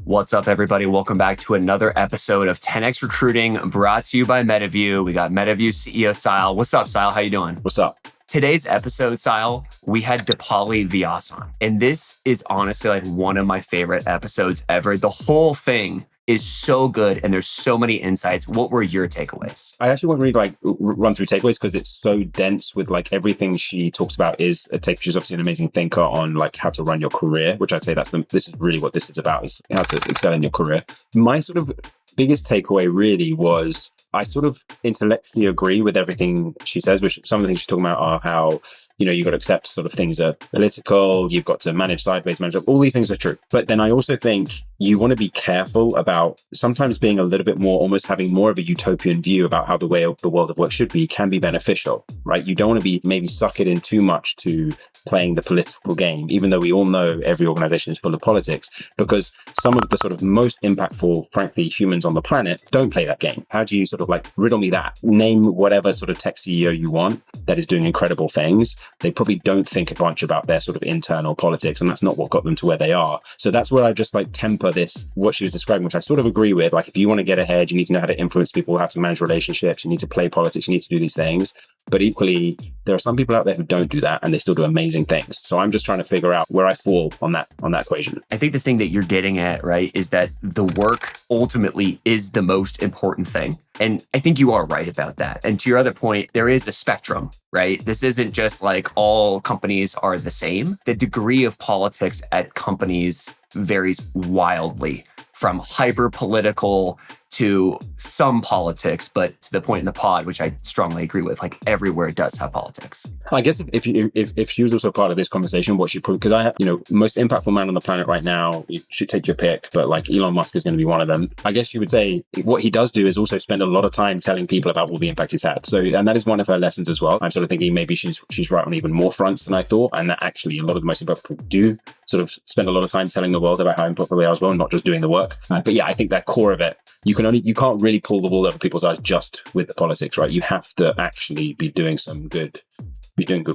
What's up, everybody? Welcome back to another episode of 10X Recruiting, brought to you by MetaView. We got MetaView CEO Sile. What's up, Sile? How you doing? What's up? Today's episode, Sile, we had Deepali Vyas on. And this is honestly like one of my favorite episodes ever. The whole thing is so good and there's so many insights. What were your takeaways? I actually want to really run through takeaways because it's so dense with like everything she talks about is a take. She's obviously an amazing thinker on like how to run your career, which I'd say this is really what this is about, is how to excel in your career. My sort of biggest takeaway really was I sort of intellectually agree with everything she says, which some of the things she's talking about are how, you know, you've got to accept sort of things are political, you've got to manage sideways, manage all these things are true. But then I also think you want to be careful about sometimes being a little bit more, almost having more of a utopian view about how the way the world of work should be can be beneficial, right? You don't want to be maybe suck it in too much to playing the political game, even though we all know every organization is full of politics, because some of the sort of most impactful, frankly, humans on the planet don't play that game. How do you sort of like riddle me that? Name whatever sort of tech CEO you want that is doing incredible things. They probably don't think a bunch about their sort of internal politics, and that's not what got them to where they are. So that's where I just like temper this, what she was describing, which I sort of agree with. Like, if you want to get ahead, you need to know how to influence people, how to manage relationships, you need to play politics, you need to do these things. But equally, there are some people out there who don't do that and they still do amazing things. So I'm just trying to figure out where I fall on that equation. I think the thing that you're getting at, right, is that the work ultimately is the most important thing. And I think you are right about that. And to your other point, there is a spectrum, right? This isn't just like all companies are the same. The degree of politics at companies varies wildly, from hyper political to some politics, but to the point in the pod, which I strongly agree with, like everywhere does have politics. I guess if she was also part of this conversation, what she probably, because I have, you know, most impactful man on the planet right now, you should take your pick, but like Elon Musk is going to be one of them. I guess she would say what he does do is also spend a lot of time telling people about all the impact he's had. So, and that is one of her lessons as well. I'm sort of thinking maybe she's right on even more fronts than I thought. And that actually a lot of the most impactful people do sort of spend a lot of time telling the world about how impactful they are as well, not just doing the work. But yeah, I think that core of it, you can't really pull the wool over people's eyes just with the politics, right? You have to actually be doing good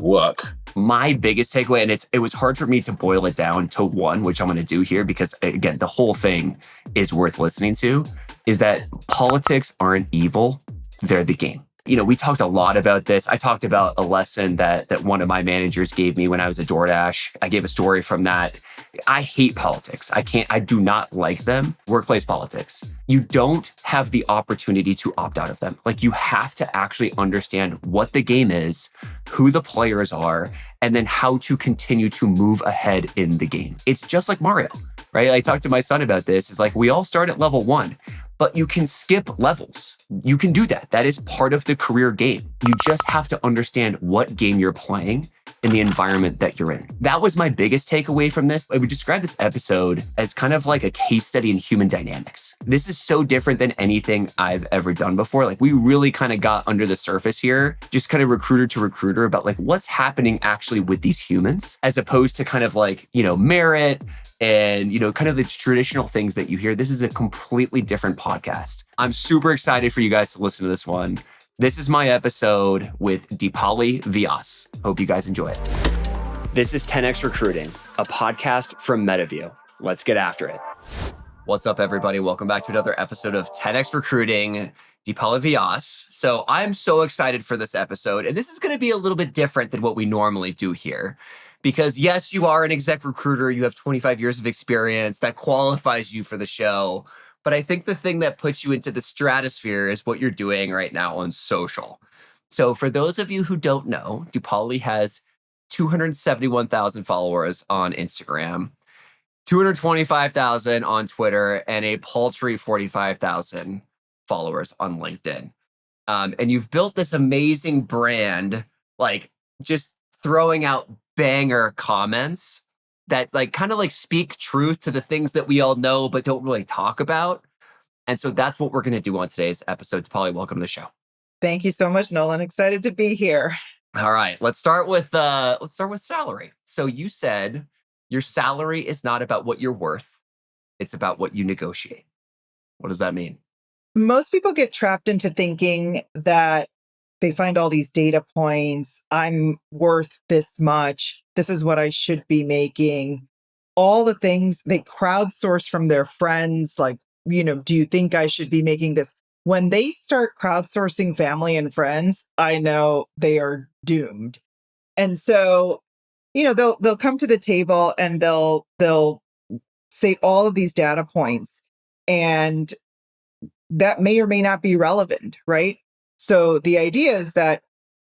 work. My biggest takeaway, and it was hard for me to boil it down to one, which I'm going to do here because again, the whole thing is worth listening to, is that politics aren't evil, they're the game. You know, we talked a lot about this. I talked about a lesson that one of my managers gave me when I was at DoorDash. I gave a story from that. I hate politics. I do not like them. Workplace politics. You don't have the opportunity to opt out of them. Like, you have to actually understand what the game is, who the players are, and then how to continue to move ahead in the game. It's just like Mario, right? I talked to my son about this. It's like, we all start at level 1. But you can skip levels. You can do that. That is part of the career game. You just have to understand what game you're playing in the environment that you're in. That was my biggest takeaway from this. I would describe this episode as kind of like a case study in human dynamics. This is so different than anything I've ever done before. Like, we really kind of got under the surface here, just kind of recruiter to recruiter about like what's happening actually with these humans, as opposed to kind of like, you know, merit and, you know, kind of the traditional things that you hear. This is a completely different podcast. I'm super excited for you guys to listen to this one. This is my episode with Deepali Vyas. Hope you guys enjoy it. This is 10X Recruiting, a podcast from MetaView. Let's get after it. What's up, everybody? Welcome back to another episode of 10X Recruiting, Deepali Vyas. So I'm so excited for this episode, and this is going to be a little bit different than what we normally do here. Because yes, you are an exec recruiter, you have 25 years of experience, that qualifies you for the show. But I think the thing that puts you into the stratosphere is what you're doing right now on social. So for those of you who don't know, Deepali has 271,000 followers on Instagram, 225,000 on Twitter, and a paltry 45,000 followers on LinkedIn. And you've built this amazing brand, like just throwing out banger comments that like kind of like speak truth to the things that we all know but don't really talk about. And so that's what we're going to do on today's episode. Deepali, welcome to the show. Thank you so much, Nolan. Excited to be here. All right, let's start with salary. So you said your salary is not about what you're worth, it's about what you negotiate. What does that mean? Most people get trapped into thinking that they find all these data points. I'm worth this much. This is what I should be making. all the things they crowdsource from their friends, like, do you think I should be making this? When they start crowdsourcing family and friends, I know they are doomed. And so, they'll come to the table and they'll say all of these data points, and that may or may not be relevant, right? So the idea is that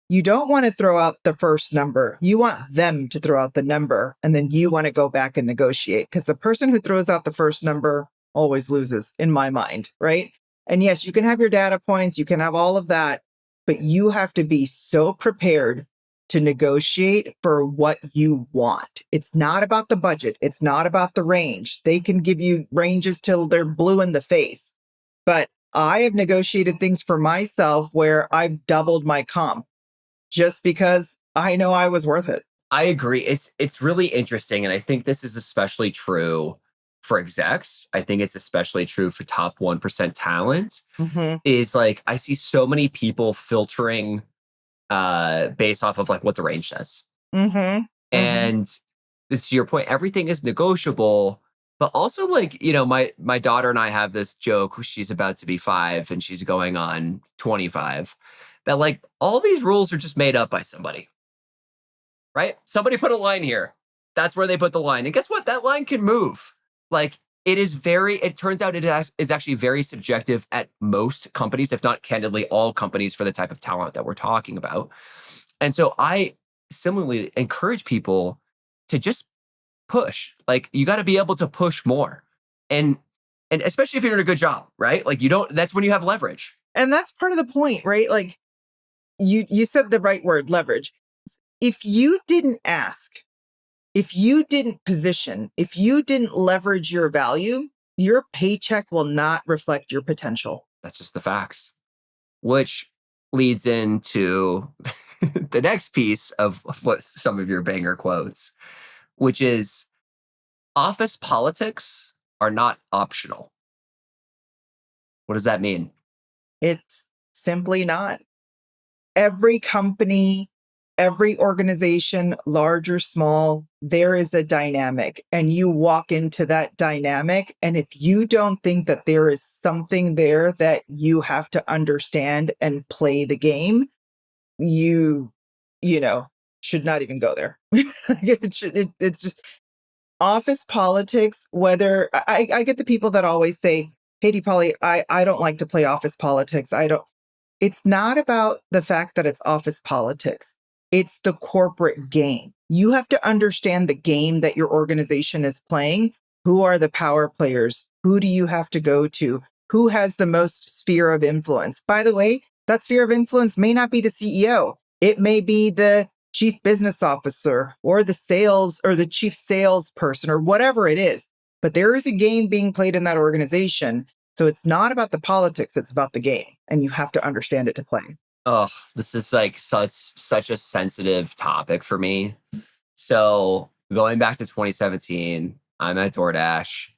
you don't want to throw out the first number. You want them to throw out the number, and then you want to go back and negotiate, because the person who throws out the first number always loses, in my mind, right? And yes, you can have your data points, you can have all of that, but you have to be so prepared to negotiate for what you want. It's not about the budget. It's not about the range. They can give you ranges till they're blue in the face. But I have negotiated things for myself where I've doubled my comp just because I know I was worth it. I agree. It's really interesting. And I think this is especially true for execs. I think it's especially true for top 1% talent. Mm-hmm. Is like, I see so many people filtering based off of like what the range says. Mm-hmm. And to your point, everything is negotiable. But also, like, my daughter and I have this joke. She's about to be 5 and she's going on 25. That like all these rules are just made up by somebody, right? Somebody put a line here. That's where they put the line. And guess what? That line can move. Like it turns out it is actually very subjective at most companies, if not candidly all companies, for the type of talent that we're talking about. And so I similarly encourage people to just push. Like you got to be able to push more. And especially if you're in a good job, right? Like that's when you have leverage. And that's part of the point, right? Like you said the right word, leverage. If you didn't ask, if you didn't position, if you didn't leverage your value, your paycheck will not reflect your potential. That's just the facts, which leads into the next piece of what some of your banger quotes, which is office politics are not optional. What does that mean? It's simply not. Every company, every organization, large or small, there is a dynamic, and you walk into that dynamic. And if you don't think that there is something there that you have to understand and play the game, you should not even go there. It's just office politics. Whether I get the people that always say, "Hey, Deepali, I don't like to play office politics. I don't." It's not about the fact that it's office politics. It's the corporate game. You have to understand the game that your organization is playing. Who are the power players? Who do you have to go to? Who has the most sphere of influence? By the way, that sphere of influence may not be the CEO. It may be the chief business officer or the sales or the chief salesperson or whatever it is. But there is a game being played in that organization. So it's not about the politics, it's about the game. And you have to understand it to play. Oh, this is like such a sensitive topic for me. So going back to 2017, I'm at DoorDash.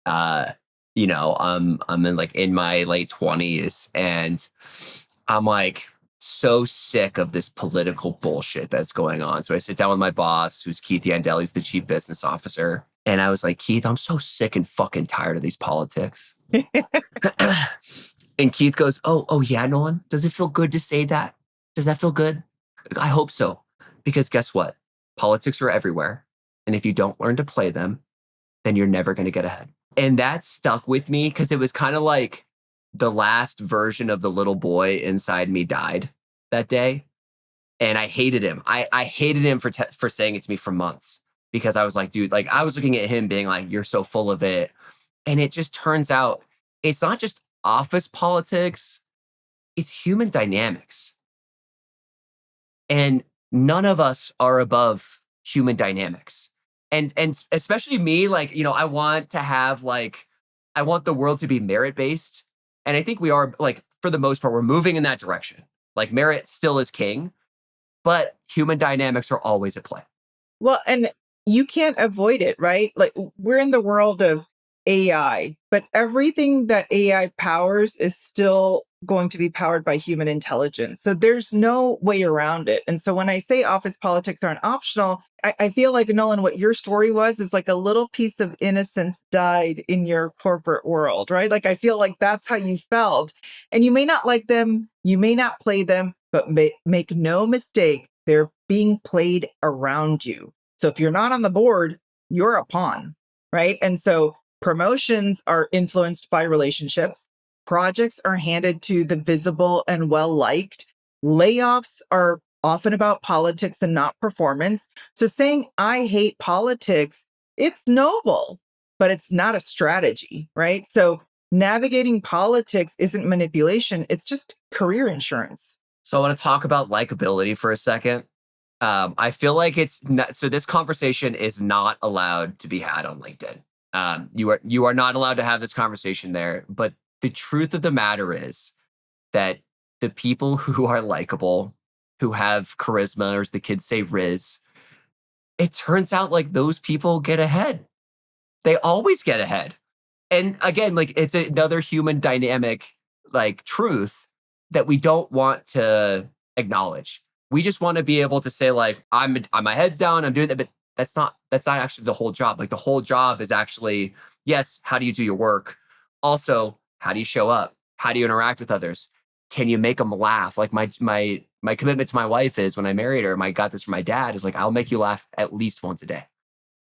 I'm in my late 20s, and I'm like so sick of this political bullshit that's going on. So I sit down with my boss, who's Keith Yandel, he's the chief business officer. And I was like, Keith, I'm so sick and fucking tired of these politics. And Keith goes, oh yeah, Nolan, does it feel good to say that? Does that feel good? I hope so. Because guess what? Politics are everywhere. And if you don't learn to play them, then you're never going to get ahead. And that stuck with me because it was kind of like the last version of the little boy inside me died that day. And I hated him. I hated him for saying it to me for months, because I was like, dude, like I was looking at him being like, you're so full of it. And it just turns out it's not just office politics, it's human dynamics. And none of us are above human dynamics. And especially me, like, I want the world to be merit-based. And I think we are, like, for the most part, we're moving in that direction. Like, merit still is king, but human dynamics are always at play. Well, and you can't avoid it, right? Like we're in the world of AI, but everything that AI powers is still going to be powered by human intelligence. So there's no way around it. And so when I say office politics aren't optional, I feel like, Nolan, what your story was is like a little piece of innocence died in your corporate world, right? Like, I feel like that's how you felt. And you may not like them, you may not play them, but make no mistake, they're being played around you. So if you're not on the board, you're a pawn, right? And so promotions are influenced by relationships. Projects are handed to the visible and well liked. Layoffs are often about politics and not performance. So saying, I hate politics, it's noble, but it's not a strategy, right? So navigating politics isn't manipulation, it's just career insurance. So I want to talk about likability for a second. I feel like it's not, so this conversation is not allowed to be had on LinkedIn. You are not allowed to have this conversation there. But the truth of the matter is that the people who are likable, who have charisma, or as the kids say, Riz, it turns out like those people get ahead. They always get ahead. And again, like it's another human dynamic, like truth that we don't want to acknowledge. We just want to be able to say, like, I'm my head's down, I'm doing that, but that's not actually the whole job. Like the whole job is actually, yes, how do you do your work? Also, how do you show up? How do you interact with others? Can you make them laugh? Like my commitment to my wife is when I married her, I got this from my dad, is like, I'll make you laugh at least once a day.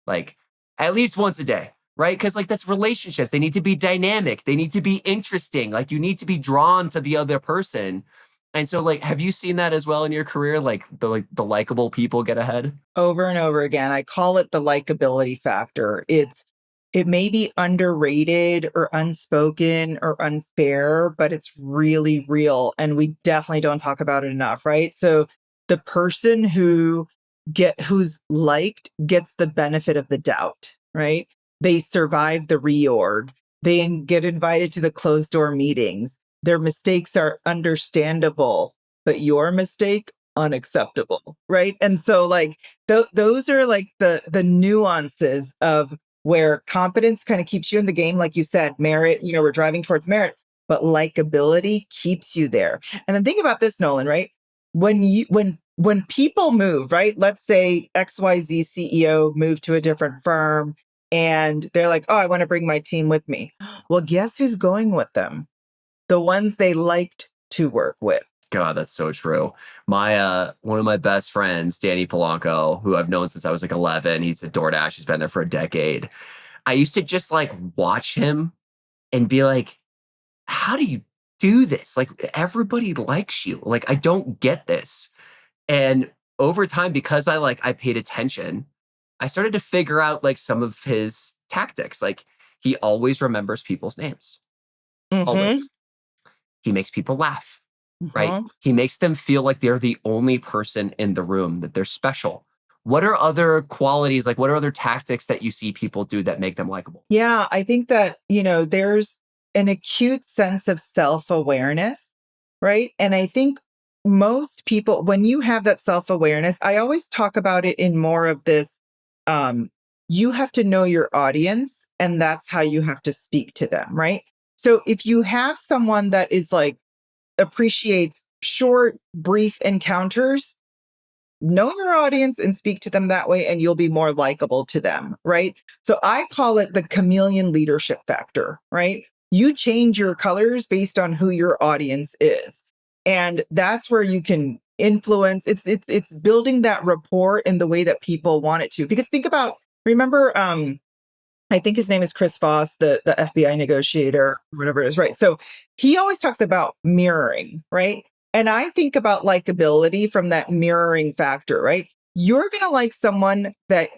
Like at least once a day, right? Because like that's relationships. They need to be dynamic. They need to be interesting. Like you need to be drawn to the other person. And so like, have you seen that as well in your career? Like the likable people get ahead? Over and over again. I call it the likability factor. It may be underrated or unspoken or unfair, but it's really real. And we definitely don't talk about it enough, right? So the person who's liked gets the benefit of the doubt, right? They survive the reorg. They get invited to the closed door meetings. Their mistakes are understandable, but your mistake unacceptable, right? And so like those are like the nuances of where competence kind of keeps you in the game, like you said, merit, we're driving towards merit, but likability keeps you there. And then think about this, Nolan, right? When people move, right? Let's say XYZ CEO moved to a different firm and they're like, oh, I want to bring my team with me. Well, guess who's going with them? The ones they liked to work with. God, that's so true. My one of my best friends, Danny Polanco, who I've known since I was like 11, he's a DoorDash, he's been there for a decade. I used to just like watch him and be like, how do you do this? Like everybody likes you. Like I don't get this. And over time, because I paid attention, I started to figure out like some of his tactics. Like he always remembers people's names. Mm-hmm. Always. He makes people laugh, right? Mm-hmm. He makes them feel like they're the only person in the room, that they're special. What are other qualities, like what are other tactics that you see people do that make them likable? Yeah, I think that, there's an acute sense of self-awareness, right? And I think most people, when you have that self-awareness, I always talk about it in more of this, um, you have to know your audience, and that's how you have to speak to them, right? So if you have someone that is like, appreciates short, brief encounters, know your audience and speak to them that way, and you'll be more likable to them, right? So I call it the chameleon leadership factor, right? You change your colors based on who your audience is. And that's where you can influence. It's building that rapport in the way that people want it to. Because think about, remember, I think his name is Chris Voss, the FBI negotiator, whatever it is, right? So he always talks about mirroring, right? And I think about likability from that mirroring factor, right? You're going to like someone that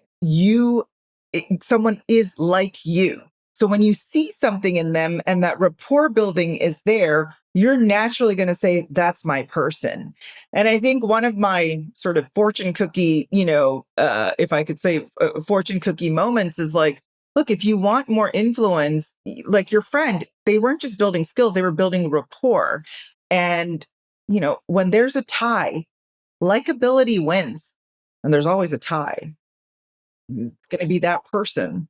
someone is like you. So when you see something in them and that rapport building is there, you're naturally going to say, that's my person. And I think one of my sort of fortune cookie, if I could say fortune cookie moments is like, look, if you want more influence, like your friend, they weren't just building skills, they were building rapport. And, when there's a tie, likability wins. And there's always a tie. It's going to be that person.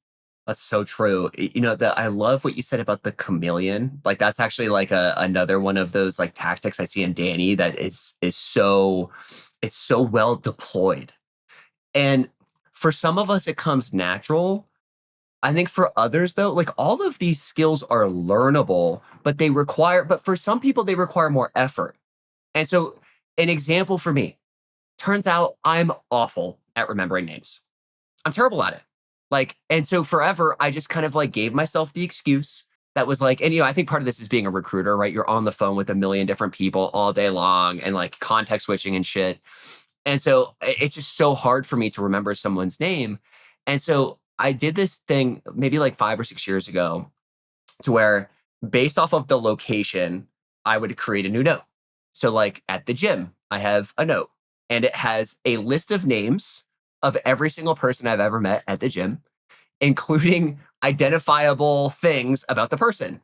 That's so true. I love what you said about the chameleon. Like that's actually like another one of those like tactics I see in Danny that is so it's so well deployed. And for some of us it comes natural. I think for others though, like all of these skills are learnable, but for some people they require more effort. And so an example for me, turns out I'm awful at remembering names. I'm terrible at it. Like, and so forever, I just kind of like gave myself the excuse that was like, and I think part of this is being a recruiter, right? You're on the phone with a million different people all day long and like context switching and shit. And so it's just so hard for me to remember someone's name. And so I did this thing maybe like 5 or 6 years ago to where based off of the location, I would create a new note. So, like at the gym, I have a note and it has a list of names of every single person I've ever met at the gym, including identifiable things about the person.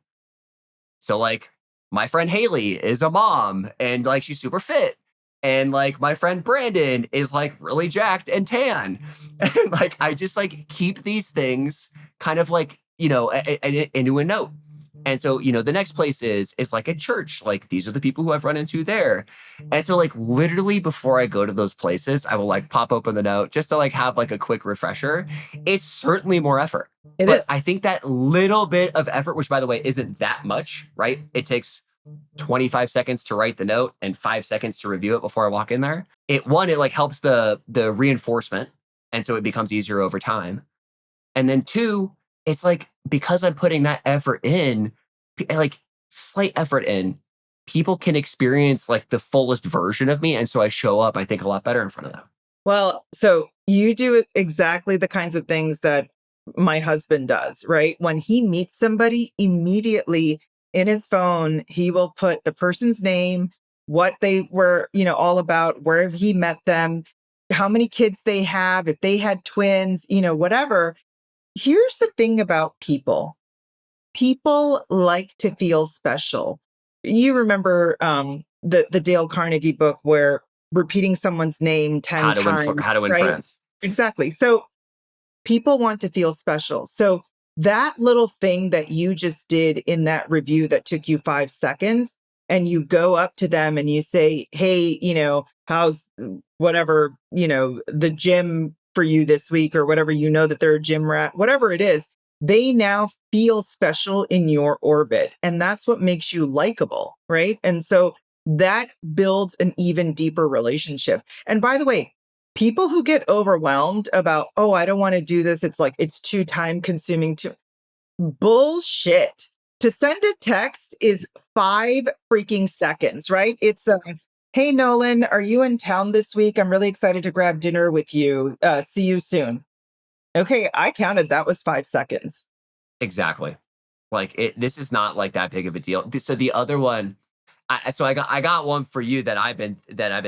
So, like, my friend Haley is a mom and like she's super fit. And like my friend Brandon is like really jacked and tan. And like I just like keep these things kind of like, into a note. And so, the next place is like a church. Like these are the people who I've run into there. And so like literally before I go to those places, I will like pop open the note just to like have like a quick refresher. It's certainly more effort. It But is. I think that little bit of effort, which by the way isn't that much, right? It takes 25 seconds to write the note and 5 seconds to review it before I walk in there. It like helps the reinforcement. And so it becomes easier over time. And then two, it's like because I'm putting that effort in, like slight effort in, people can experience like the fullest version of me. And so I show up, I think, a lot better in front of them. Well, so you do exactly the kinds of things that my husband does, right? When he meets somebody, immediately in his phone, he will put the person's name, what they were, all about, where he met them, how many kids they have, if they had twins, whatever. Here's the thing about people. People like to feel special. You remember the Dale Carnegie book where repeating someone's name 10 times, How to win right? friends. Exactly. So people want to feel special. So that little thing that you just did in that review that took you 5 seconds, and you go up to them and you say, hey, how's whatever, the gym for you this week, or whatever, that they're a gym rat, whatever it is, they now feel special in your orbit. And that's what makes you likable, right? And so that builds an even deeper relationship. And by the way, people who get overwhelmed about, oh, I don't want to do this, it's like it's too time consuming, to bullshit. To send a text is 5 freaking seconds, right? It's hey Nolan, are you in town this week? I'm really excited to grab dinner with you. See you soon. Okay, I counted, that was 5 seconds. Exactly. Like this is not like that big of a deal. So the other one, I got one for you that I've been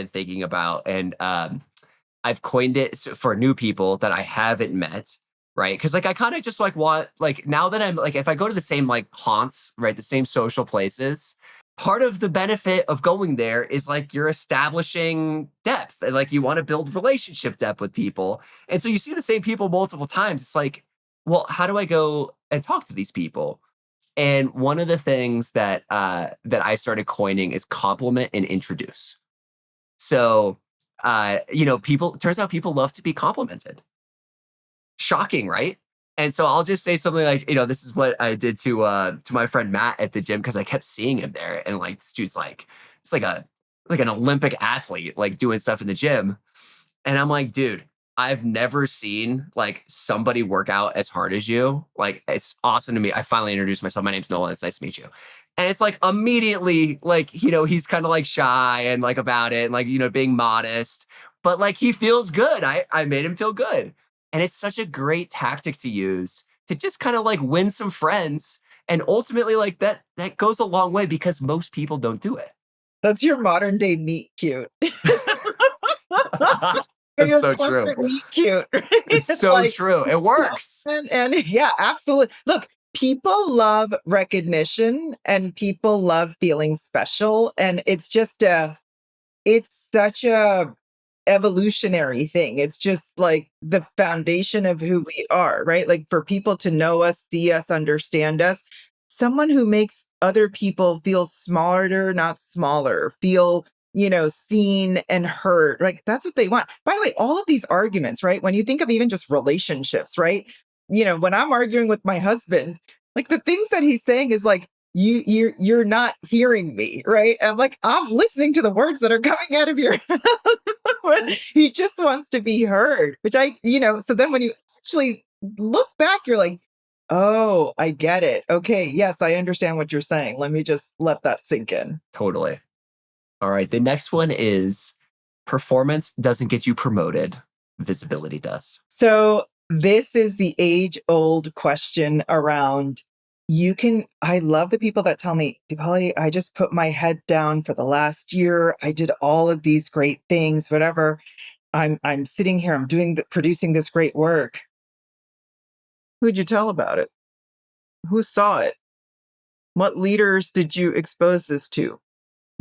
thinking about, and I've coined it for new people that I haven't met, right? Because like I kind of just like want like now that I'm like if I go to the same like haunts, right, the same social places, part of the benefit of going there is like you're establishing depth and like you want to build relationship depth with people, and so you see the same people multiple times. It's like, well, how do I go and talk to these people? And one of the things that I started coining is compliment and introduce. So, people turns out people love to be complimented. Shocking, right? And so I'll just say something like, this is what I did to my friend Matt at the gym because I kept seeing him there, and like this dude's like, it's like an Olympic athlete like doing stuff in the gym, and I'm like, dude, I've never seen like somebody work out as hard as you. Like, it's awesome to me. I finally introduced myself. My name's Nolan. It's nice to meet you. And it's like immediately, like, he's kind of like shy and like about it and like, being modest, but like he feels good. I made him feel good. And it's such a great tactic to use to just kind of like win some friends. And ultimately, like that goes a long way because most people don't do it. That's your modern day meet cute. That's Your so true. corporate meet cute. It's It's so like, true. It works. and yeah, absolutely. Look, people love recognition and people love feeling special. And it's just it's such a evolutionary thing. It's just like the foundation of who we are, right? Like for people to know us, see us, understand us, someone who makes other people feel smarter, not smaller, feel, seen and heard. Like that's what they want. By the way, all of these arguments, right? When you think of even just relationships, right? When I'm arguing with my husband, like the things that he's saying is like, you're not hearing me, right? And I'm like, I'm listening to the words that are coming out of your mouth. He just wants to be heard, which so then when you actually look back, you're like, oh, I get it. Okay, yes, I understand what you're saying. Let me just let that sink in. Totally. All right. The next one is performance doesn't get you promoted. Visibility does. So this is the age-old question around I love the people that tell me, Deepali, I just put my head down for the last year. I did all of these great things, whatever. I'm sitting here, producing this great work. Who'd you tell about it? Who saw it? What leaders did you expose this to?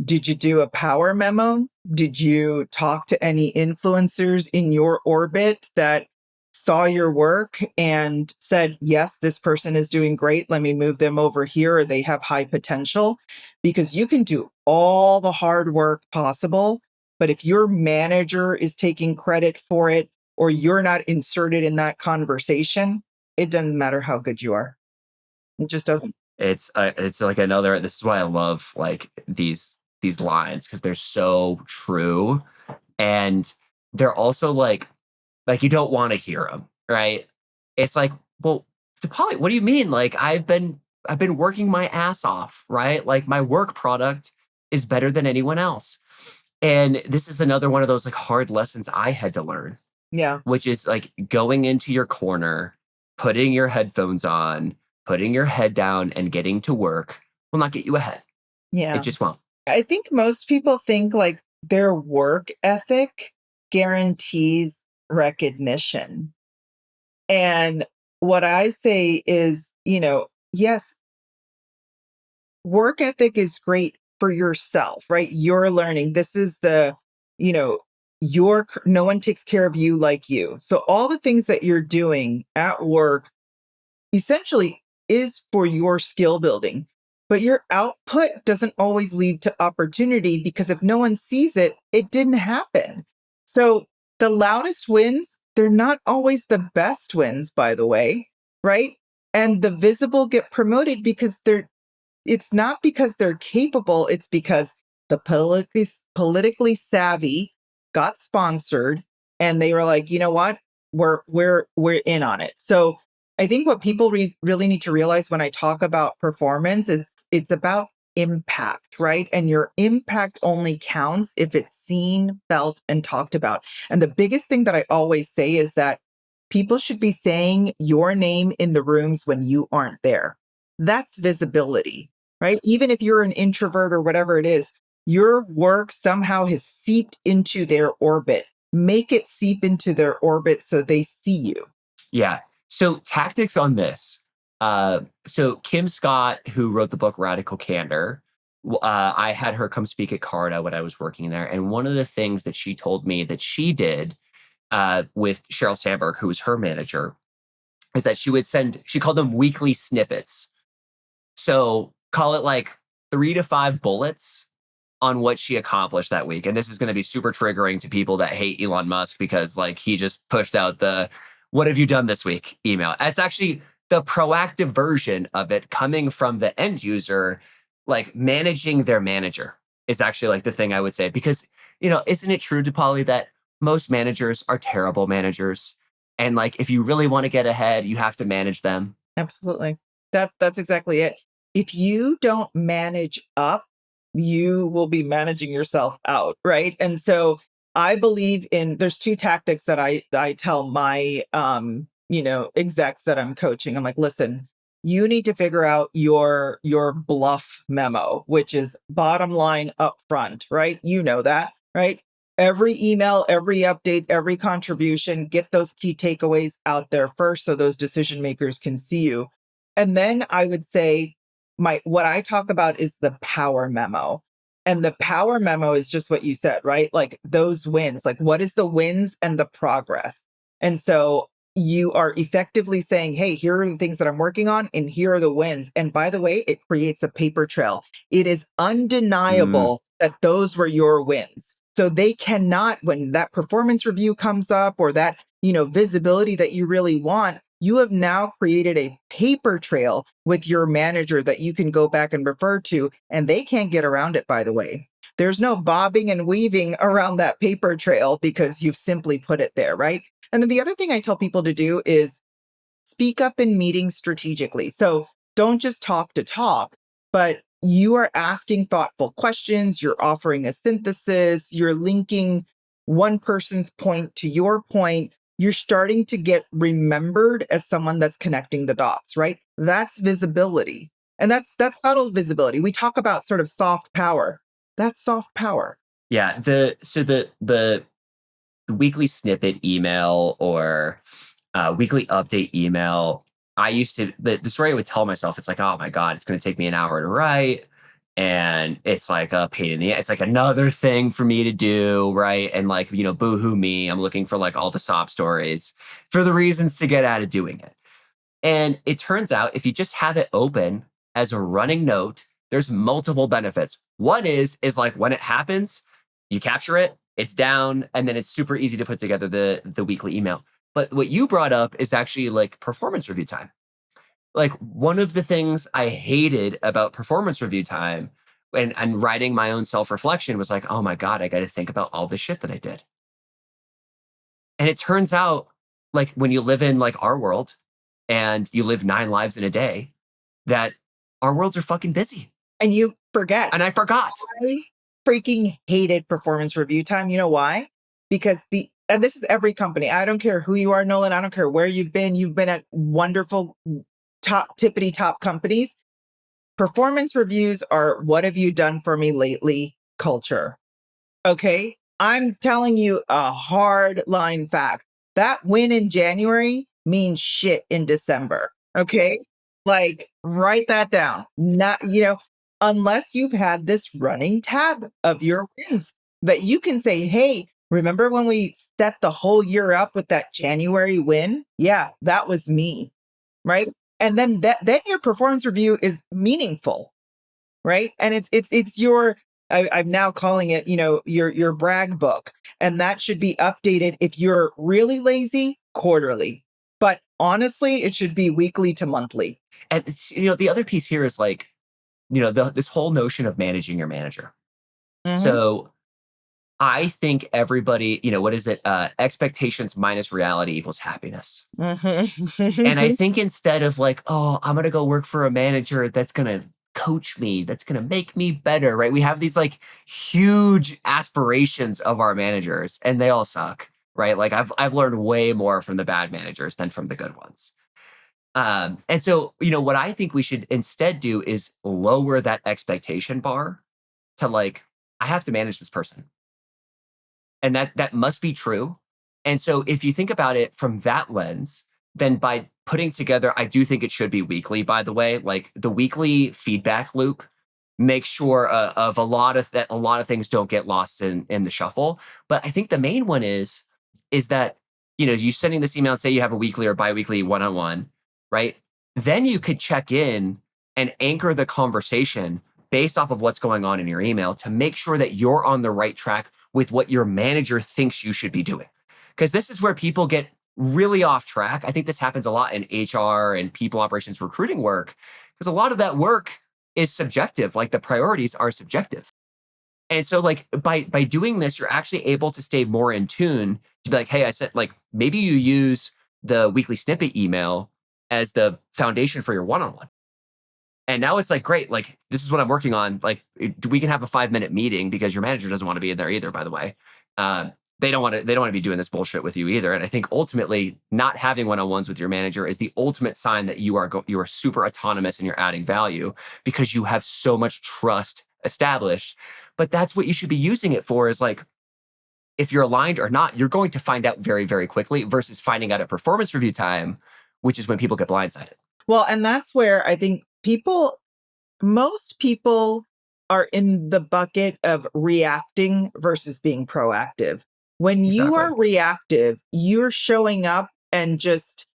Did you do a power memo? Did you talk to any influencers in your orbit that saw your work and said, yes, this person is doing great. Let me move them over here, or they have high potential? Because you can do all the hard work possible, but if your manager is taking credit for it, or you're not inserted in that conversation, it doesn't matter how good you are. It just doesn't. It's like another. This is why I love like these lines, because they're so true, and they're also like you don't want to hear them, right? It's like, well, Deepali, what do you mean? Like I've been working my ass off, right? Like my work product is better than anyone else. And this is another one of those like hard lessons I had to learn, Yeah. which is like going into your corner, putting your headphones on, putting your head down and getting to work will not get you ahead. Yeah. It just won't. I think most people think like their work ethic guarantees recognition. And what I say is, yes, work ethic is great for yourself, right? You're learning. This is you know, no one takes care of you like you. So all the things that you're doing at work essentially is for your skill building. But your output doesn't always lead to opportunity, because if no one sees it, it didn't happen. So the loudest wins, they're not always the best wins, by the way, right? And the visible get promoted because it's not because they're capable, it's because the politically savvy got sponsored and they were like, you know what? We're in on it. So I think what people really need to realize when I talk about performance is it's about impact, right? And your impact only counts if it's seen, felt, and talked about. And the biggest thing that I always say is that people should be saying your name in the rooms when you aren't there. That's visibility, right? Even if you're an introvert or whatever it is, your work somehow has seeped into their orbit. Make it seep into their orbit so they see you. Yeah. So tactics on this. So Kim Scott, who wrote the book Radical Candor, I had her come speak at Carta when I was working there. And one of the things that she told me that she did with Sheryl Sandberg, who was her manager, is that she called them weekly snippets. So call it like 3 to 5 bullets on what she accomplished that week. And this is going to be super triggering to people that hate Elon Musk, because like he just pushed out the "what have you done this week" email. It's actually the proactive version of it coming from the end user, like managing their manager is actually like the thing I would say. Because, isn't it true, Deepali, that most managers are terrible managers? And like, if you really want to get ahead, you have to manage them. Absolutely. That's exactly it. If you don't manage up, you will be managing yourself out, right? And so I believe there's 2 tactics that I tell my execs that I'm coaching. I'm like, listen, you need to figure out your bluff memo, which is bottom line up front, right? You know that, right? Every email, every update, every contribution, get those key takeaways out there first so those decision makers can see you. And then I would say what I talk about is the power memo. And the power memo is just what you said, right? Like those wins, like what is the wins and the progress? And so you are effectively saying, hey, here are the things that I'm working on, and here are the wins. And by the way, it creates a paper trail. It is undeniable that those were your wins. So they cannot, when that performance review comes up or that, visibility that you really want, you have now created a paper trail with your manager that you can go back and refer to, and they can't get around it, by the way. There's no bobbing and weaving around that paper trail because you've simply put it there, right? And then the other thing I tell people to do is speak up in meetings strategically. So don't just talk to talk, but you are asking thoughtful questions, you're offering a synthesis, you're linking one person's point to your point. You're starting to get remembered as someone that's connecting the dots, right? That's visibility. And that's subtle visibility. We talk about sort of soft power. That's soft power. Yeah. The weekly snippet email or weekly update email, I used to, the story I would tell myself, it's like, oh my God, it's going to take me an hour to write. And it's like a pain in the, it's like another thing for me to do. Right. And like, boohoo me, I'm looking for like all the sob stories for the reasons to get out of doing it. And it turns out if you just have it open as a running note, there's multiple benefits. One is like when it happens, you capture it, it's down, and then it's super easy to put together the weekly email. But what you brought up is actually like performance review time. Like one of the things I hated about performance review time and writing my own self-reflection was like, oh my God, I got to think about all the shit that I did. And it turns out like when you live in like our world and you live 9 lives in a day, that our worlds are fucking busy. And you forget. And I forgot. I freaking hated performance review time. You know why? Because and this is every company. I don't care who you are, Nolan. I don't care where you've been. You've been at wonderful tippity top companies. Performance reviews are what have you done for me lately culture. Okay. I'm telling you a hard line fact. That win in January means shit in December. Okay. Like write that down. Not, unless you've had this running tab of your wins that you can say, hey, remember when we set the whole year up with that January win? Yeah, that was me. Right. And then then your performance review is meaningful. Right. And it's your, I'm now calling it, your brag book. And that should be updated if you're really lazy, quarterly. But honestly, it should be weekly to monthly. And the other piece here is like, this whole notion of managing your manager. Mm-hmm. So I think everybody, what is it? Expectations minus reality equals happiness. Mm-hmm. And I think instead of like, oh, I'm going to go work for a manager that's going to coach me, that's going to make me better, right? We have these like huge aspirations of our managers and they all suck, right? Like I've learned way more from the bad managers than from the good ones. And so, what I think we should instead do is lower that expectation bar to like, I have to manage this person. And that must be true. And so if you think about it from that lens, then by putting together, I do think it should be weekly, by the way, like the weekly feedback loop, make sure of a lot of things don't get lost in the shuffle. But I think the main one is that, you sending this email and say you have a weekly or biweekly one-on-one, right? Then you could check in and anchor the conversation based off of what's going on in your email to make sure that you're on the right track with what your manager thinks you should be doing. Because this is where people get really off track. I think this happens a lot in HR and people operations recruiting work, because a lot of that work is subjective, like the priorities are subjective. And so like by doing this, you're actually able to stay more in tune to be like, hey, I said like maybe you use the weekly snippet email as the foundation for your one-on-one. And now it's like, great, like this is what I'm working on. Like we can have a 5-minute meeting because your manager doesn't want to be in there either, by the way. They don't want to be doing this bullshit with you either. And I think ultimately not having one-on-ones with your manager is the ultimate sign that you are super autonomous and you're adding value because you have so much trust established. But that's what you should be using it for, is like, if you're aligned or not, you're going to find out very, very quickly versus finding out at performance review time, which is when people get blindsided. Well, and that's where I think most people are in the bucket of reacting versus being proactive. When you are reactive, you're showing up and just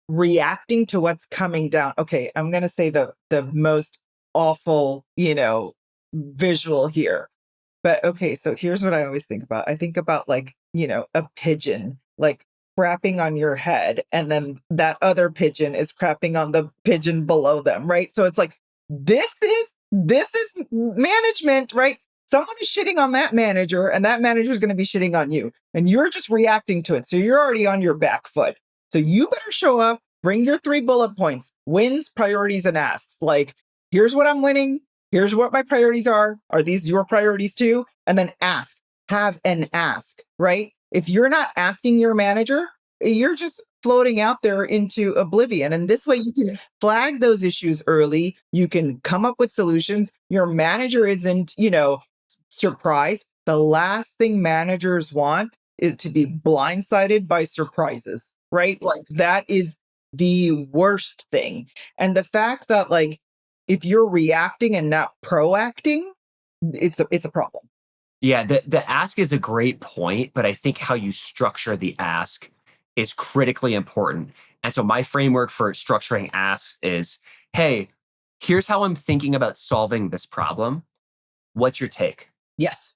reacting to what's coming down. Okay, I'm going to say the most awful, visual here. But okay, so here's what I always think about. I think about like, a pigeon like crapping on your head, and then that other pigeon is crapping on the pigeon below them, right? So it's like this is management, right? Someone is shitting on that manager, and that manager is going to be shitting on you, and you're just reacting to it. So you're already on your back foot. So you better show up, bring your 3 bullet points: wins, priorities, and asks. Like, here's what I'm winning. Here's what my priorities are. Are these your priorities too? And then ask, have an ask, right? If you're not asking your manager, you're just floating out there into oblivion. And this way you can flag those issues early. You can come up with solutions. Your manager isn't, surprised. The last thing managers want is to be blindsided by surprises, right? Like that is the worst thing. And the fact that like, if you're reacting and not proacting, it's a problem. Yeah, the ask is a great point, but I think how you structure the ask is critically important. And so my framework for structuring asks is, hey, here's how I'm thinking about solving this problem. What's your take? Yes.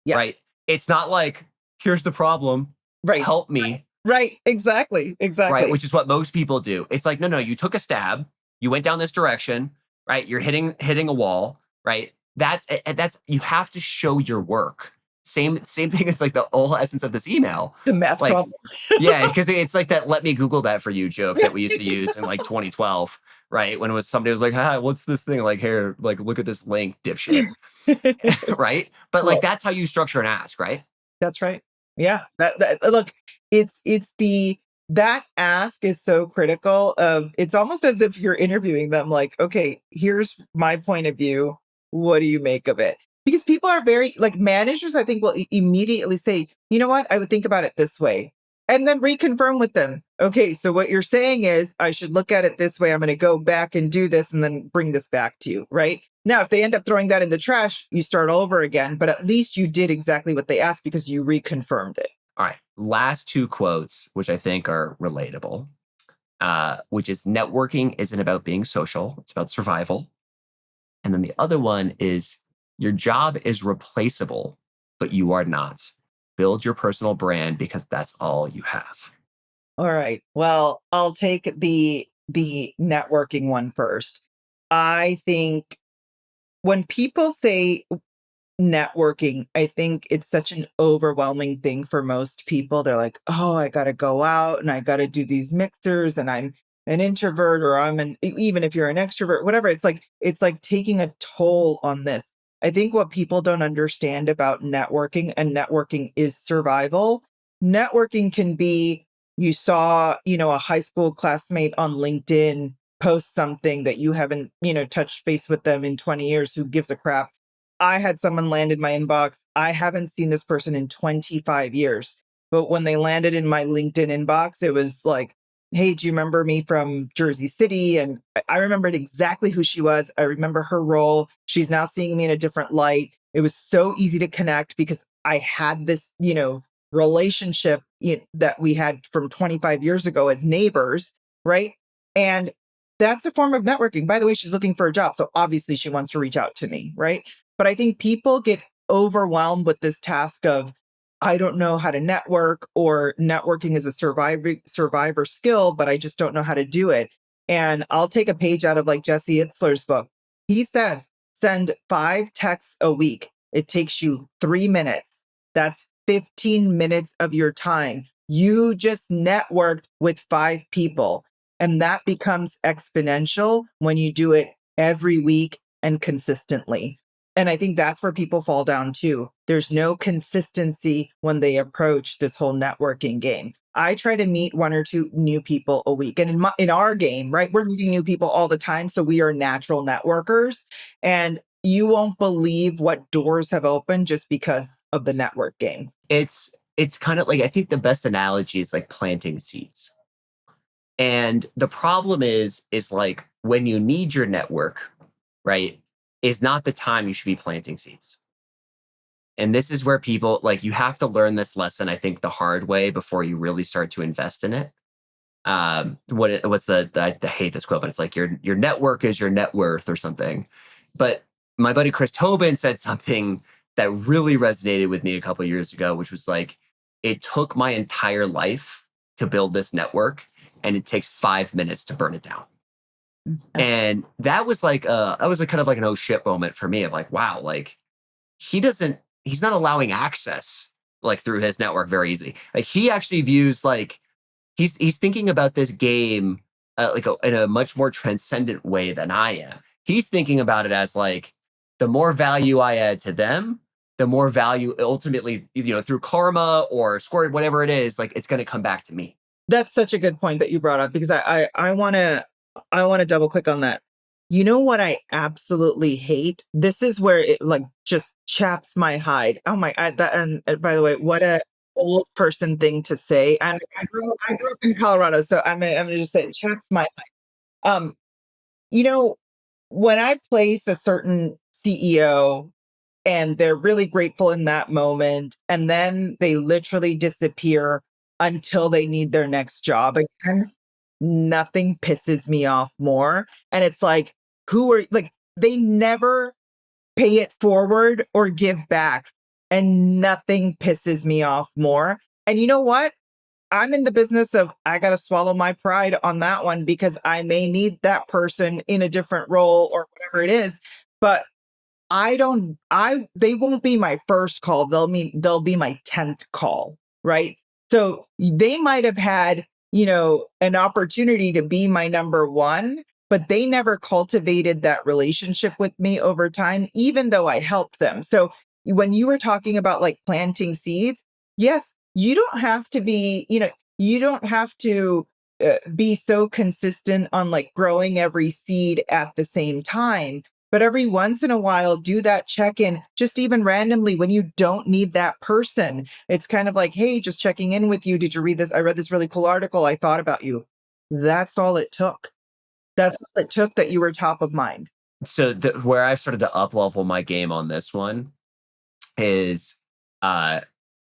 Yes. Right? It's not like, here's the problem. Right. Help me. Right. Exactly. Right. Which is what most people do. It's like, no, you took a stab, you went down this direction, right? You're hitting a wall, right? That's you have to show your work. Same thing as like the whole essence of this email. The math like, problem. Yeah, because it's like that let me Google that for you joke that we used to use in like 2012, right? When it was somebody was like, what's this thing? Like, here, like look at this link, dipshit. Right? But like that's how you structure an ask, right? That's right. Yeah. That look, it's that ask is so critical of it's almost as if you're interviewing them like, okay, here's my point of view. What do you make of it? Because people are very like managers, I think will immediately say, you know what, I would think about it this way. And then reconfirm with them. Okay, so what you're saying is I should look at it this way. I'm going to go back and do this and then bring this back to you, right? Now, if they end up throwing that in the trash, you start over again, but at least you did exactly what they asked because you reconfirmed it. All right. Last 2 quotes, which I think are relatable, which is networking isn't about being social. It's about survival. And then the other one is your job is replaceable, but you are not. Build your personal brand because that's all you have. All right. Well, I'll take the networking one first. I think when people say networking, I think it's such an overwhelming thing for most people. They're like, oh, I got to go out and I got to do these mixers and I'm an introvert or even if you're an extrovert, whatever. It's like taking a toll on this. I think what people don't understand about networking, and networking is survival. Networking can be you saw, a high school classmate on LinkedIn post something that you haven't, touched base with them in 20 years. Who gives a crap? I had someone land in my inbox. I haven't seen this person in 25 years. But when they landed in my LinkedIn inbox, it was like, hey, do you remember me from Jersey City? And I remembered exactly who she was. I remember her role. She's now seeing me in a different light. It was so easy to connect because I had this, relationship that we had from 25 years ago as neighbors, right? And that's a form of networking. By the way, she's looking for a job. So obviously she wants to reach out to me, right? But I think people get overwhelmed with this task of, I don't know how to network, or networking is a survivor skill, but I just don't know how to do it. And I'll take a page out of like Jesse Itzler's book. He says, send 5 texts a week. It takes you 3 minutes. That's 15 minutes of your time. You just networked with 5 people. And that becomes exponential when you do it every week and consistently. And I think that's where people fall down too. There's no consistency when they approach this whole networking game. I try to meet 1 or 2 new people a week. And in our game, right, we're meeting new people all the time. So we are natural networkers. And you won't believe what doors have opened just because of the network game. It's kind of like, I think the best analogy is like planting seeds. And the problem is like when you need your network, right? is not the time you should be planting seeds. And this is where people like, you have to learn this lesson, I think, the hard way before you really start to invest in it. What's I hate this quote, but it's like your network is your net worth or something. But my buddy Chris Tobin said something that really resonated with me a couple of years ago, which was like, it took my entire life to build this network, and it takes 5 minutes to burn it down. And that was like kind of like an oh shit moment for me of like, wow, like he's not allowing access like through his network very easily. Like he actually views like he's thinking about this game in a much more transcendent way than I am. He's thinking about it as like, the more value I add to them, the more value ultimately, through karma or score, whatever it is, like it's going to come back to me. That's such a good point that you brought up, because I want to double click on that. You know what I absolutely hate? This is where it like just chaps my hide. Oh my, and by the way, what a old person thing to say. And I grew up in Colorado, so I'm gonna just say it chaps my hide. When I place a certain CEO and they're really grateful in that moment, and then they literally disappear until they need their next job again, nothing pisses me off more. And it's like, they never pay it forward or give back, and nothing pisses me off more. And you know what? I'm in the business of, I got to swallow my pride on that one, because I may need that person in a different role or whatever it is, but they won't be my first call. They'll be my 10th call. Right. So they might have had, an opportunity to be my number one, but they never cultivated that relationship with me over time, even though I helped them. So when you were talking about like planting seeds, yes, you don't have to be, you don't have to be so consistent on like growing every seed at the same time. But every once in a while, do that check-in, just even randomly when you don't need that person. It's kind of like, hey, just checking in with you. Did you read this? I read this really cool article. I thought about you. That's all it took. That's all it took, that you were top of mind. So where I've started to up-level my game on this one is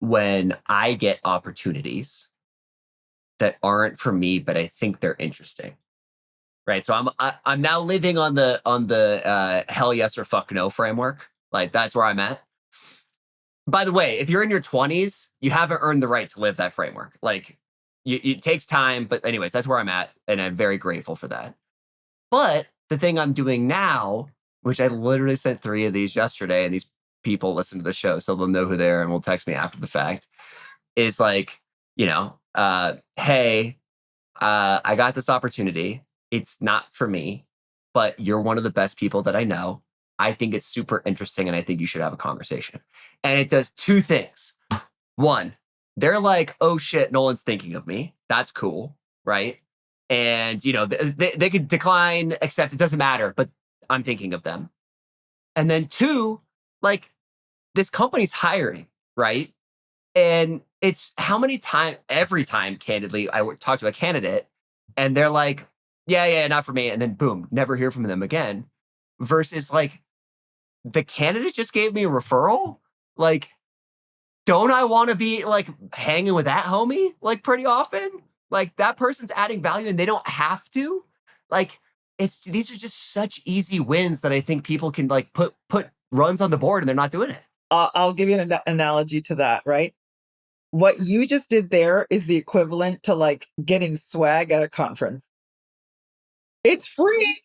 when I get opportunities that aren't for me, but I think they're interesting. Right. So I'm now living on the hell yes or fuck no framework. Like that's where I'm at. By the way, if you're in your 20s, you haven't earned the right to live that framework. Like it takes time, but anyways, that's where I'm at, and I'm very grateful for that. But the thing I'm doing now, which I literally sent 3 of these yesterday, and these people listen to the show, so they'll know who they are and will text me after the fact, is like, hey, I got this opportunity. It's not for me, but you're one of the best people that I know. I think it's super interesting, and I think you should have a conversation. And it does 2 things. One, they're like, oh shit, Nolan's thinking of me. That's cool, right? And, they could decline, accept, it doesn't matter, but I'm thinking of them. And then 2, like, this company's hiring, right? And it's every time, candidly, I would talk to a candidate and they're like, yeah, not for me. And then boom, never hear from them again. Versus like, the candidate just gave me a referral. Like, don't I want to be like hanging with that homie like pretty often? Like that person's adding value and they don't have to. Like these are just such easy wins that I think people can like put runs on the board, and they're not doing it. I'll give you an analogy to that, right? What you just did there is the equivalent to like getting swag at a conference. It's free.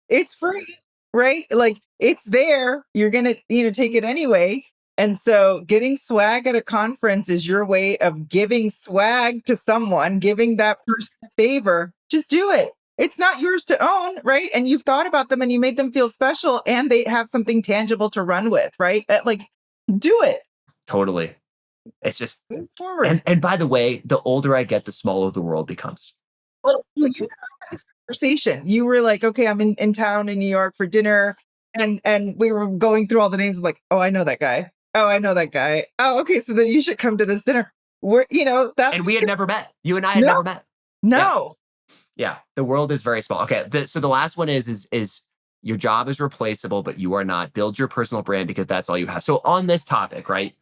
It's free, right? Like it's there. You're going to, take it anyway. And so getting swag at a conference is your way of giving swag to someone, giving that person a favor. Just do it. It's not yours to own, right? And you've thought about them and you made them feel special, and they have something tangible to run with, right? Like, do it. Totally. It's just Move forward. And by the way, the older I get, the smaller the world becomes. Well, you had this conversation. You were like, okay, I'm in town in New York for dinner. And we were going through all the names of like, oh, I know that guy. Oh, I know that guy. Oh, okay. So then you should come to this dinner. That's. And we had never met. You and I had never met. No. Yeah. The world is very small. Okay. So the last one is Your job is replaceable, but you are not. Build your personal brand because that's all you have. So on this topic, right?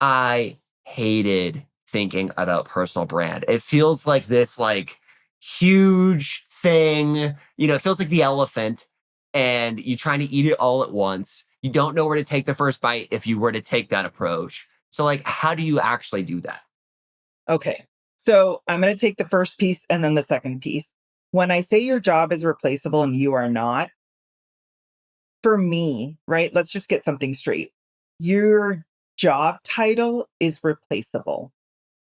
I hated thinking about personal brand. It feels like this like huge thing, it feels like the elephant and you're trying to eat it all at once. You don't know where to take the first bite if you were to take that approach. So like, how do you actually do that? Okay. So I'm going to take the first piece and then the second piece. When I say your job is replaceable and you are not, for me, right? Let's just get something straight. Your job title is replaceable.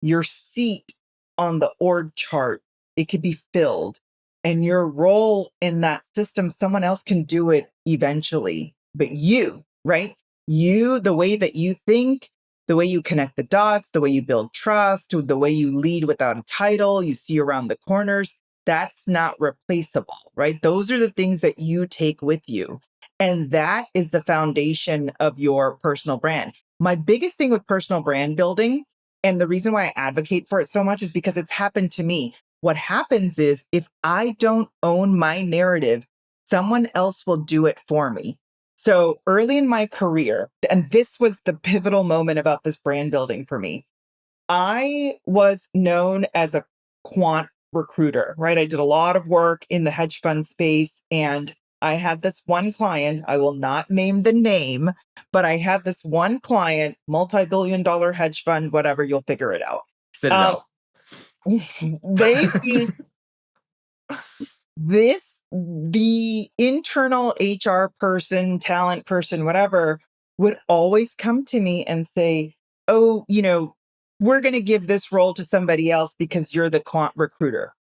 Your seat on the org chart, it could be filled. And your role in that system, someone else can do it eventually. But you, right? You, the way that you think, the way you connect the dots, the way you build trust, the way you lead without a title, you see around the corners, that's not replaceable, right? Those are the things that you take with you. And that is the foundation of your personal brand. My biggest thing with personal brand building, and the reason why I advocate for it so much, is because it's happened to me. What happens is if I don't own my narrative, someone else will do it for me. So early in my career, and this was the pivotal moment about this brand building for me, I was known as a quant recruiter, right? I did a lot of work in the hedge fund space, and I had this one client, I will not name the name, but I had this one client, multi-billion dollar hedge fund, whatever, you'll figure it out. Sit it out. They the internal HR person, talent person, whatever, would always come to me and say, oh, we're going to give this role to somebody else because you're the quant recruiter.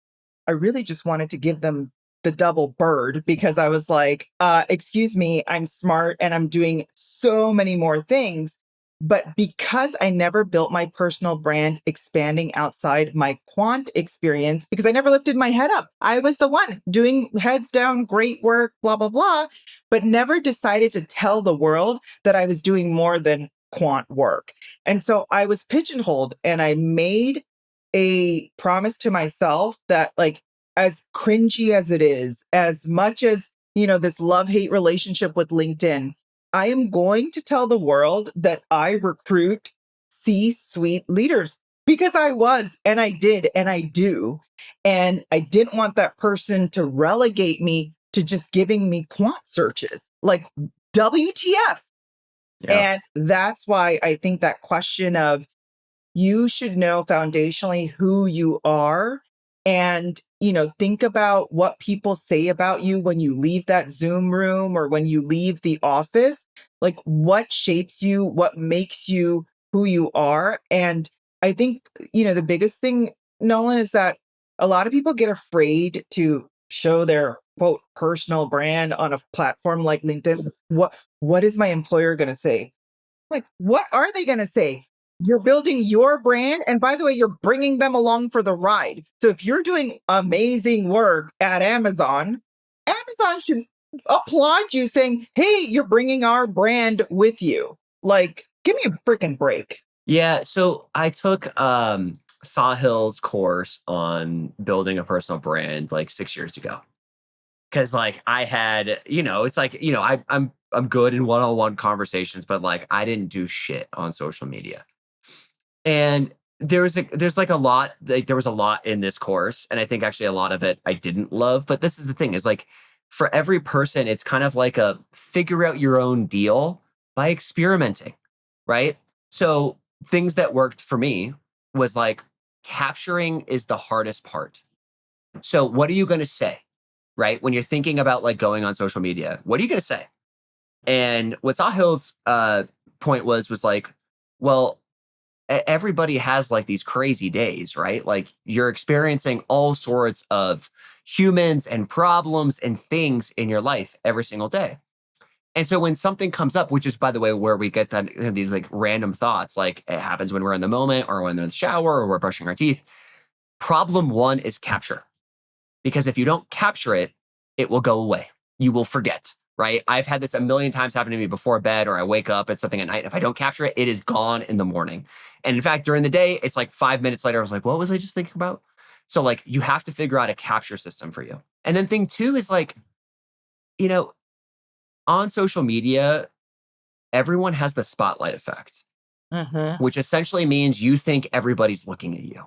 I really just wanted to give them the double bird because I was like, excuse me, I'm smart and I'm doing so many more things. But because I never built my personal brand expanding outside my quant experience, because I never lifted my head up, I was the one doing heads down, great work, blah, blah, blah, but never decided to tell the world that I was doing more than quant work. And so I was pigeonholed and I made a promise to myself that, like, as cringy as it is, as much as, this love-hate relationship with LinkedIn, I am going to tell the world that I recruit C-suite leaders because I was, and I did, and I do. And I didn't want that person to relegate me to just giving me quant searches, like WTF. Yeah. And that's why I think that question of, you should know foundationally who you are and, think about what people say about you when you leave that Zoom room or when you leave the office. Like, what shapes you, what makes you who you are. And I think, the biggest thing, Nolan, is that a lot of people get afraid to show their quote personal brand on a platform like LinkedIn. What is my employer going to say? Like, what are they going to say? You're building your brand. And by the way, you're bringing them along for the ride. So if you're doing amazing work at Amazon, Amazon should applaud you saying, hey, you're bringing our brand with you. Like, give me a freaking break. Yeah. So I took Sahil's course on building a personal brand like 6 years ago. Cause like I had, it's like, I'm good in one-on-one conversations, but like I didn't do shit on social media. And there was a lot, like there was a lot in this course. And I think actually a lot of it I didn't love. But this is the thing, is like for every person, it's kind of like a figure out your own deal by experimenting, right? So things that worked for me was like capturing is the hardest part. So what are you going to say, right? When you're thinking about like going on social media, what are you going to say? And what Sahil's point was like, well, everybody has like these crazy days, right? Like you're experiencing all sorts of humans and problems and things in your life every single day. And so when something comes up, which is, by the way, where we get that, these like random thoughts, like it happens when we're in the moment or when we're in the shower or we're brushing our teeth. Problem one is capture. Because if you don't capture it, it will go away. You will forget, right? I've had this a million times happen to me before bed, or I wake up at something at night. If I don't capture it, it is gone in the morning. And in fact, during the day, it's like 5 minutes later, I was like, what was I just thinking about? So like, you have to figure out a capture system for you. And then thing two is like, you know, on social media, everyone has the spotlight effect, which essentially means you think everybody's looking at you.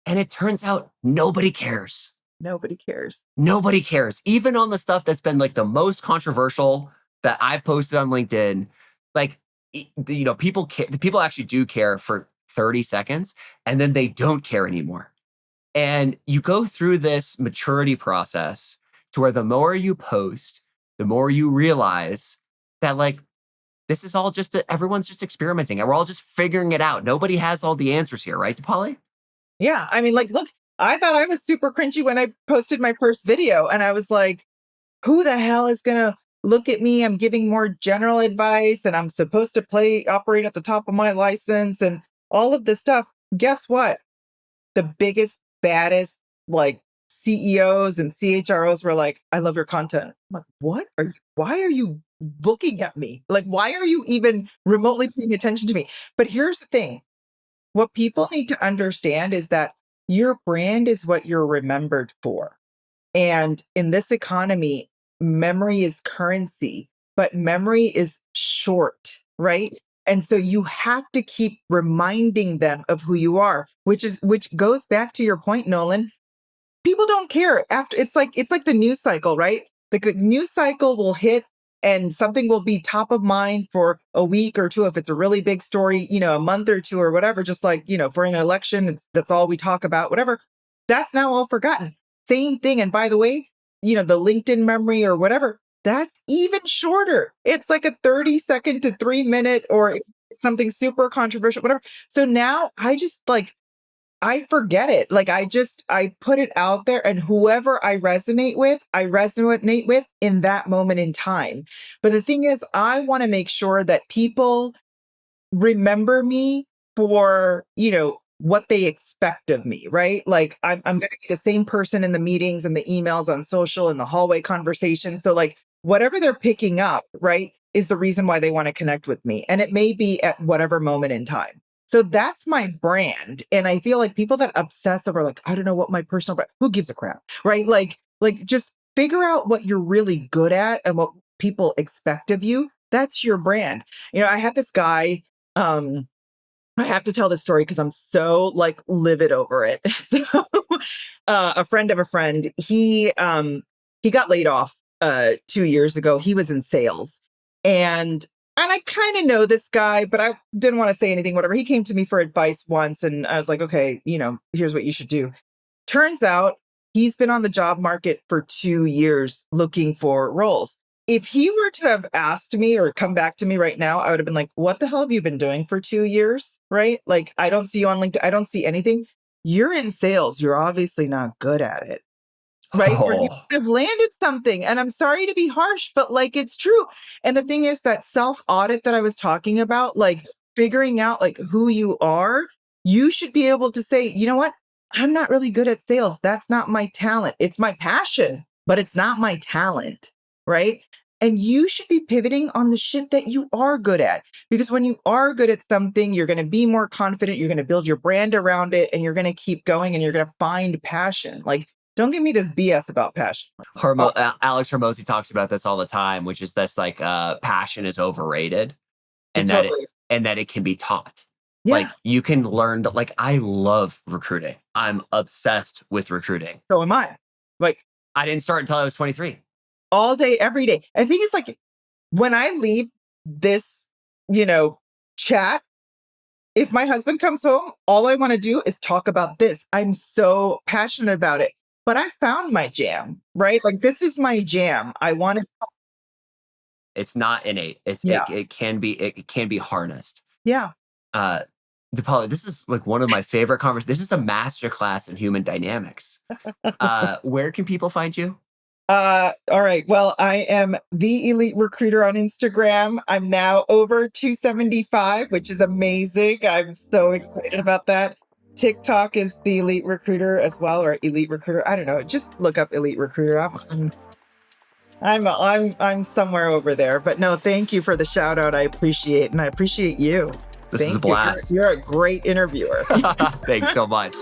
And it turns out nobody cares. Nobody cares. Nobody cares. Even on the stuff that's been like the most controversial that I've posted on LinkedIn, like, people actually do care for 30 seconds and then they don't care anymore. And you go through this maturity process to where the more you post, the more you realize that like, this is all just, everyone's just experimenting and we're all just figuring it out. Nobody has all the answers here, right, Deepali? Yeah. I mean, like, look, I thought I was super cringy when I posted my first video and I was like, who the hell is going to look at me? I'm giving more general advice and I'm supposed to operate at the top of my license and all of this stuff. Guess what? The biggest, baddest, like CEOs and CHROs were like, I love your content. I'm like, why are you looking at me? Like, why are you even remotely paying attention to me? But here's the thing. What people need to understand is that your brand is what you're remembered for. And in this economy, memory is currency, but memory is short, right? And so you have to keep reminding them of who you are, which goes back to your point, Nolan. People don't care after it's like the news cycle, right? The news cycle will hit and something will be top of mind for a week or two if it's a really big story, a month or two or whatever, just like, for an election, that's all we talk about, whatever. That's now all forgotten. Same thing. And by the way, the LinkedIn memory or whatever, that's even shorter. It's like a 30-second to 3-minute or something super controversial, whatever. So now I just I forget it. Like I put it out there and whoever I resonate with in that moment in time. But the thing is, I want to make sure that people remember me for, what they expect of me, right? Like I'm going to be the same person in the meetings and the emails on social and the hallway conversation. So like whatever they're picking up, right, is the reason why they want to connect with me. And it may be at whatever moment in time. So that's my brand. And I feel like people that obsess over like, I don't know what my personal brand, who gives a crap, right? Like just figure out what you're really good at and what people expect of you. That's your brand. I had this guy, I have to tell this story because I'm so like livid over it. So a friend of a friend, he got laid off 2 years ago. He was in sales. And I kind of know this guy, but I didn't want to say anything, whatever. He came to me for advice once and I was like, okay, here's what you should do. Turns out he's been on the job market for 2 years looking for roles. If he were to have asked me or come back to me right now, I would have been like, what the hell have you been doing for 2 years? Right? Like, I don't see you on LinkedIn. I don't see anything. You're in sales. You're obviously not good at it. Right? Or you could have landed something. And I'm sorry to be harsh, but like, it's true. And the thing is that self-audit that I was talking about, like figuring out like who you are, you should be able to say, you know what? I'm not really good at sales. That's not my talent. It's my passion, but it's not my talent. Right? And you should be pivoting on the shit that you are good at. Because when you are good at something, you're going to be more confident. You're going to build your brand around it and you're going to keep going and you're going to find passion. Like, don't give me this BS about passion. Alex Hormozi talks about this all the time, which is this like passion is overrated and that it can be taught. Yeah. Like you can learn like I love recruiting. I'm obsessed with recruiting. So am I. Like I didn't start until I was 23. All day, every day. I think it's like when I leave this, chat, if my husband comes home, all I want to do is talk about this. I'm so passionate about it. But I found my jam, right? Like this is my jam. I want to. It's not innate. It can be harnessed. Yeah. Deepali, this is like one of my favorite conversations. This is a masterclass in human dynamics. Where can people find you? All right. Well, I am the Elite Recruiter on Instagram. I'm now over 275, which is amazing. I'm so excited about that. TikTok is the Elite Recruiter as well, or Elite Recruiter. I don't know. Just look up Elite Recruiter. I'm somewhere over there. But no, thank you for the shout out. I appreciate, and I appreciate you. This is a blast. You're a great interviewer. Thanks so much.